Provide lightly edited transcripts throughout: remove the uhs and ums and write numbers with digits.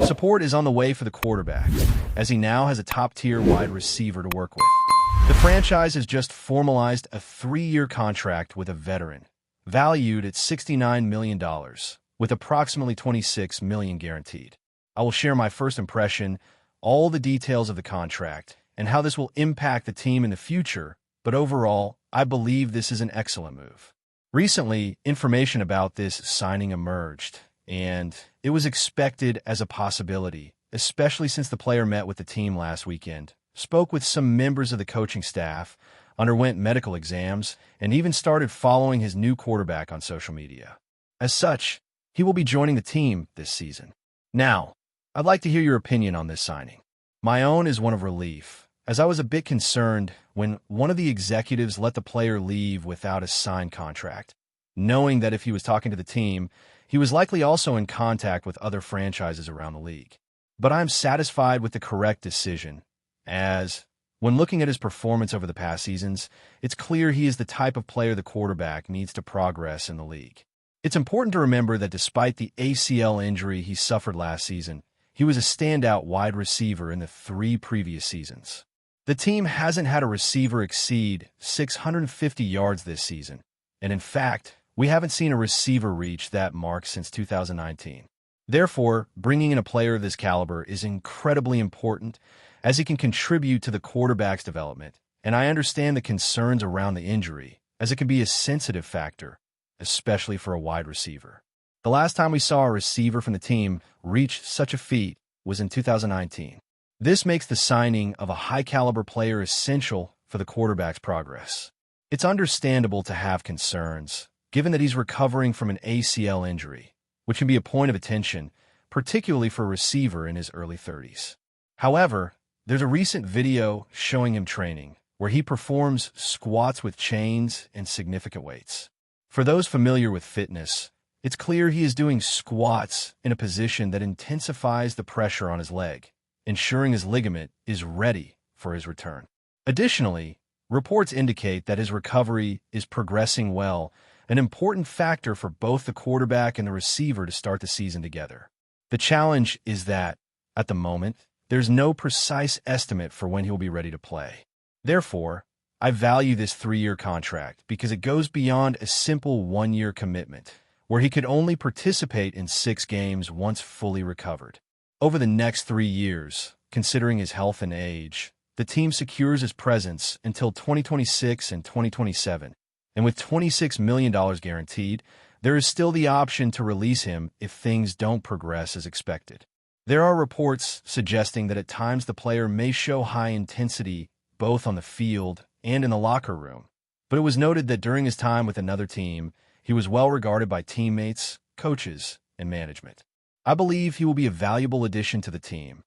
Support is on the way for the quarterback, as he now has a top-tier wide receiver to work with. The franchise has just formalized a 3-year contract with a veteran, valued at $69 million, with approximately $26 million guaranteed. I will share my first impression, all the details of the contract, and how this will impact the team in the future, but overall, I believe this is an excellent move. Recently, information about this signing emerged, and it was expected as a possibility, especially since the player met with the team last weekend, spoke with some members of the coaching staff, underwent medical exams, and even started following his new quarterback on social media. As such, he will be joining the team this season. Now, I'd like to hear your opinion on this signing. My own is one of relief, as I was a bit concerned when one of the executives let the player leave without a signed contract, knowing that if he was talking to the team, he was likely also in contact with other franchises around the league. But I'm satisfied with the correct decision, as, when looking at his performance over the past seasons, it's clear he is the type of player the quarterback needs to progress in the league. It's important to remember that despite the ACL injury he suffered last season, he was a standout wide receiver in the 3 previous seasons. The team hasn't had a receiver exceed 650 yards this season, and in fact, we haven't seen a receiver reach that mark since 2019. Therefore, bringing in a player of this caliber is incredibly important, as he can contribute to the quarterback's development, and I understand the concerns around the injury, as it can be a sensitive factor, especially for a wide receiver. The last time we saw a receiver from the team reach such a feat was in 2019. This makes the signing of a high-caliber player essential for the quarterback's progress. It's understandable to have concerns, given that he's recovering from an ACL injury, which can be a point of attention, particularly for a receiver in his early 30s. However, there's a recent video showing him training, where he performs squats with chains and significant weights. For those familiar with fitness, it's clear he is doing squats in a position that intensifies the pressure on his leg, ensuring his ligament is ready for his return. Additionally, reports indicate that his recovery is progressing well, an important factor for both the quarterback and the receiver to start the season together. The challenge is that, at the moment, there's no precise estimate for when he'll be ready to play. Therefore, I value this 3-year contract because it goes beyond a simple 1-year commitment, where he could only participate in 6 games once fully recovered. Over the next 3 years, considering his health and age, the team secures his presence until 2026 and 2027, and with $26 million guaranteed, there is still the option to release him if things don't progress as expected. There are reports suggesting that at times the player may show high intensity both on the field and in the locker room, but it was noted that during his time with another team, he was well regarded by teammates, coaches, and management. I believe he will be a valuable addition to the team,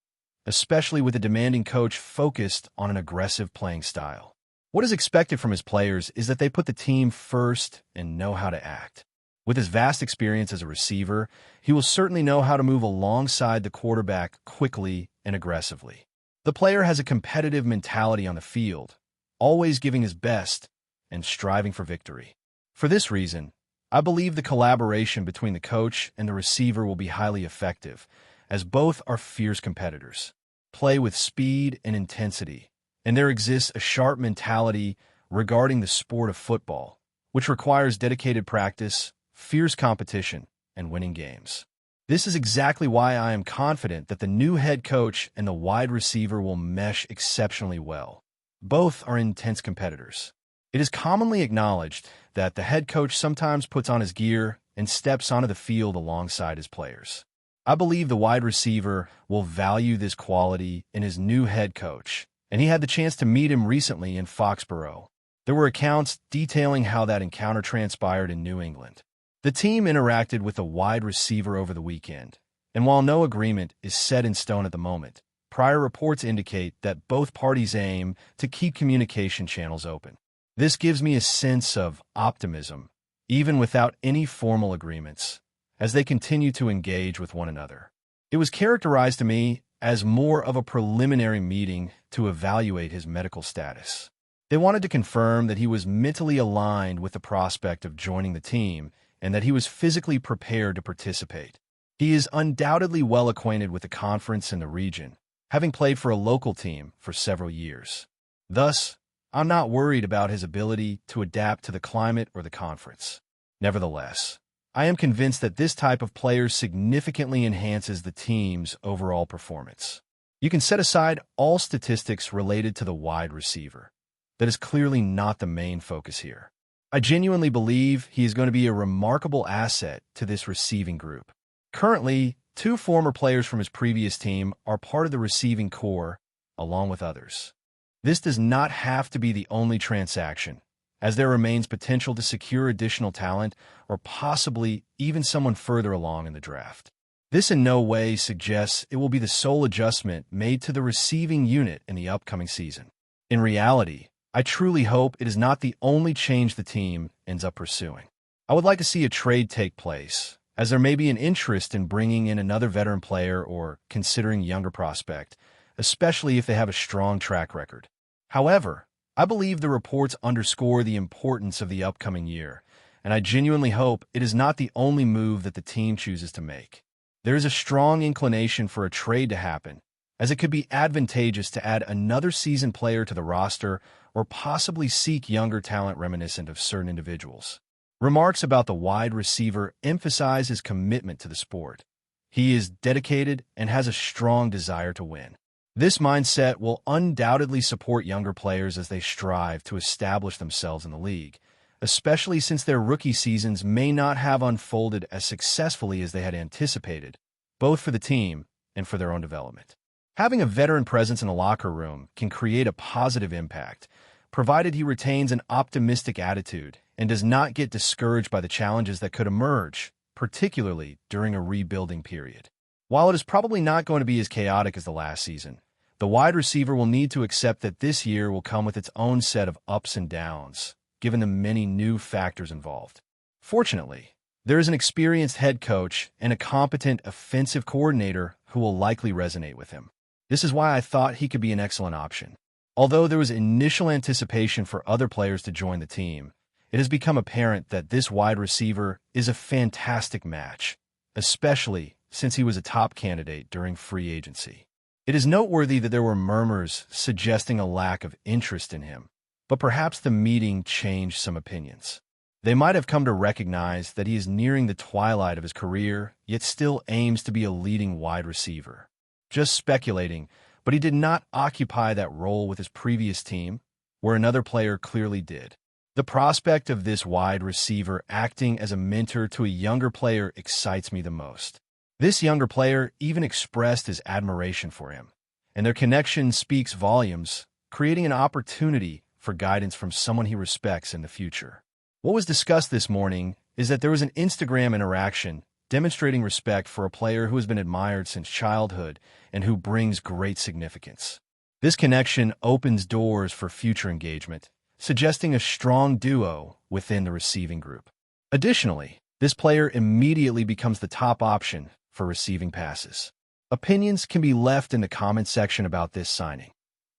especially with a demanding coach focused on an aggressive playing style. What is expected from his players is that they put the team first and know how to act. With his vast experience as a receiver, he will certainly know how to move alongside the quarterback quickly and aggressively. The player has a competitive mentality on the field, always giving his best and striving for victory. For this reason, I believe the collaboration between the coach and the receiver will be highly effective, as both are fierce competitors, play with speed and intensity, and there exists a sharp mentality regarding the sport of football, which requires dedicated practice, fierce competition, and winning games. This is exactly why I am confident that the new head coach and the wide receiver will mesh exceptionally well. Both are intense competitors. It is commonly acknowledged that the head coach sometimes puts on his gear and steps onto the field alongside his players. I believe the wide receiver will value this quality in his new head coach, and he had the chance to meet him recently in Foxborough. There were accounts detailing how that encounter transpired in New England. The team interacted with the wide receiver over the weekend, and while no agreement is set in stone at the moment, prior reports indicate that both parties aim to keep communication channels open. This gives me a sense of optimism, even without any formal agreements, as they continue to engage with one another. It was characterized to me as more of a preliminary meeting to evaluate his medical status. They wanted to confirm that he was mentally aligned with the prospect of joining the team and that he was physically prepared to participate. He is undoubtedly well acquainted with the conference and the region, having played for a local team for several years. Thus, I'm not worried about his ability to adapt to the climate or the conference. Nevertheless, I am convinced that this type of player significantly enhances the team's overall performance. You can set aside all statistics related to the wide receiver. That is clearly not the main focus here. I genuinely believe he is going to be a remarkable asset to this receiving group. Currently, 2 former players from his previous team are part of the receiving core, along with others. This does not have to be the only transaction, as there remains potential to secure additional talent or possibly even someone further along in the draft. This in no way suggests it will be the sole adjustment made to the receiving unit in the upcoming season. In reality, I truly hope it is not the only change the team ends up pursuing. I would like to see a trade take place, as there may be an interest in bringing in another veteran player or considering younger prospect, especially if they have a strong track record. However, I believe the reports underscore the importance of the upcoming year, and I genuinely hope it is not the only move that the team chooses to make. There is a strong inclination for a trade to happen, as it could be advantageous to add another seasoned player to the roster or possibly seek younger talent reminiscent of certain individuals. Remarks about the wide receiver emphasize his commitment to the sport. He is dedicated and has a strong desire to win. This mindset will undoubtedly support younger players as they strive to establish themselves in the league, especially since their rookie seasons may not have unfolded as successfully as they had anticipated, both for the team and for their own development. Having a veteran presence in the locker room can create a positive impact, provided he retains an optimistic attitude and does not get discouraged by the challenges that could emerge, particularly during a rebuilding period. While it is probably not going to be as chaotic as the last season, the wide receiver will need to accept that this year will come with its own set of ups and downs, given the many new factors involved. Fortunately, there is an experienced head coach and a competent offensive coordinator who will likely resonate with him. This is why I thought he could be an excellent option. Although there was initial anticipation for other players to join the team, it has become apparent that this wide receiver is a fantastic match, especially since he was a top candidate during free agency. It is noteworthy that there were murmurs suggesting a lack of interest in him, but perhaps the meeting changed some opinions. They might have come to recognize that he is nearing the twilight of his career, yet still aims to be a leading wide receiver. Just speculating, but he did not occupy that role with his previous team, where another player clearly did. The prospect of this wide receiver acting as a mentor to a younger player excites me the most. This younger player even expressed his admiration for him, and their connection speaks volumes, creating an opportunity for guidance from someone he respects in the future. What was discussed this morning is that there was an Instagram interaction demonstrating respect for a player who has been admired since childhood and who brings great significance. This connection opens doors for future engagement, suggesting a strong duo within the receiving group. Additionally, this player immediately becomes the top option for receiving passes. Opinions can be left in the comment section about this signing.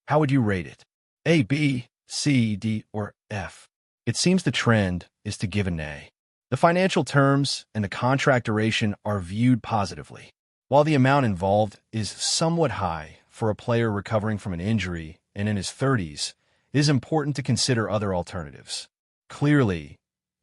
How would you rate it? A, B, C, D, or F? It seems the trend is to give an A. The financial terms and the contract duration are viewed positively. While the amount involved is somewhat high for a player recovering from an injury and in his 30s, it is important to consider other alternatives. Clearly,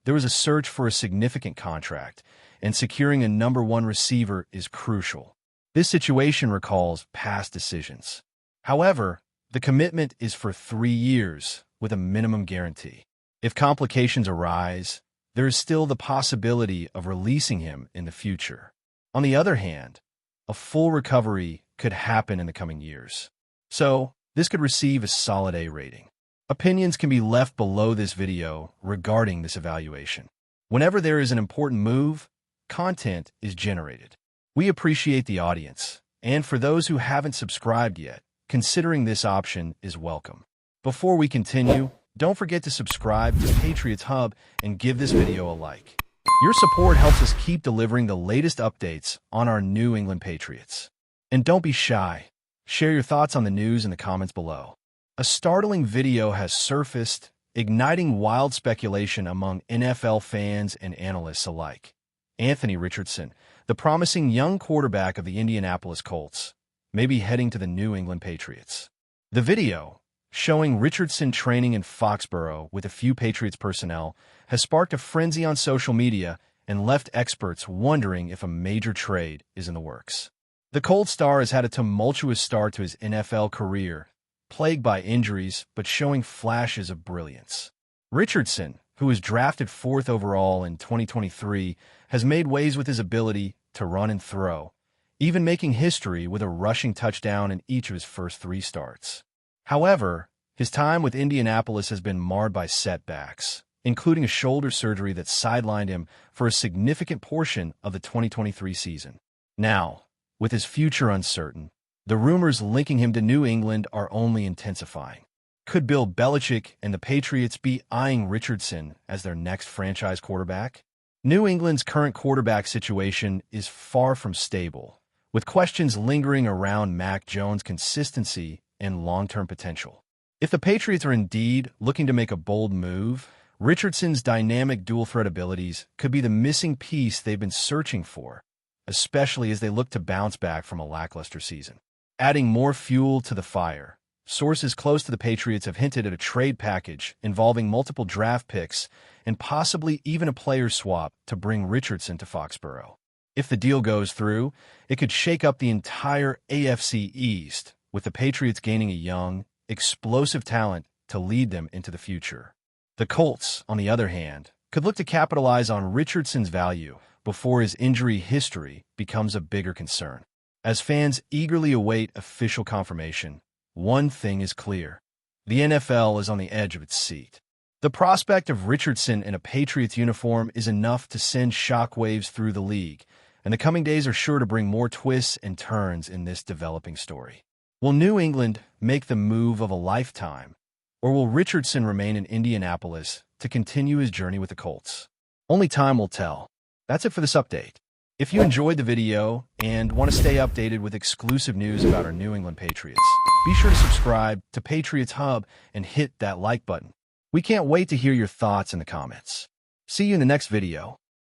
there was a search for a significant contract, and securing a number 1 receiver is crucial. This situation recalls past decisions. However, the commitment is for 3 years with a minimum guarantee. If complications arise, there is still the possibility of releasing him in the future. On the other hand, a full recovery could happen in the coming years. So, this could receive a solid A rating. Opinions can be left below this video regarding this evaluation. Whenever there is an important move, content is generated. We appreciate the audience, and for those who haven't subscribed yet, considering this option is welcome. Before we continue, don't forget to subscribe to Patriots Hub and give this video a like. Your support helps us keep delivering the latest updates on our New England Patriots. And don't be shy. Share your thoughts on the news in the comments below. A startling video has surfaced, igniting wild speculation among NFL fans and analysts alike. Richardson, the promising young quarterback of the Indianapolis Colts, may be heading to the New England Patriots. The video, showing Richardson training in Foxborough with a few Patriots personnel, has sparked a frenzy on social media and left experts wondering if a major trade is in the works. The Colts star has had a tumultuous start to his NFL career, plagued by injuries but showing flashes of brilliance. Richardson, who was drafted 4th overall in 2023, has made waves with his ability to run and throw, even making history with a rushing touchdown in each of his first 3 starts. However, his time with Indianapolis has been marred by setbacks, including a shoulder surgery that sidelined him for a significant portion of the 2023 season. Now, with his future uncertain, the rumors linking him to New England are only intensifying. Could Bill Belichick and the Patriots be eyeing Richardson as their next franchise quarterback? New England's current quarterback situation is far from stable, with questions lingering around Mac Jones' consistency and long-term potential. If the Patriots are indeed looking to make a bold move, Richardson's dynamic dual-threat abilities could be the missing piece they've been searching for, especially as they look to bounce back from a lackluster season. Adding more fuel to the fire, sources close to the Patriots have hinted at a trade package involving multiple draft picks and possibly even a player swap to bring Richardson to Foxborough. If the deal goes through, it could shake up the entire AFC East, with the Patriots gaining a young, explosive talent to lead them into the future. The Colts, on the other hand, could look to capitalize on Richardson's value before his injury history becomes a bigger concern. As fans eagerly await official confirmation, one thing is clear: the NFL is on the edge of its seat. The prospect of Richardson in a Patriots uniform is enough to send shockwaves through the league, and the coming days are sure to bring more twists and turns in this developing story. Will New England make the move of a lifetime, or will Richardson remain in Indianapolis to continue his journey with the Colts? Only time will tell. That's it for this update. If you enjoyed the video and want to stay updated with exclusive news about our New England Patriots, be sure to subscribe to Patriots Hub and hit that like button. We can't wait to hear your thoughts in the comments. See you in the next video.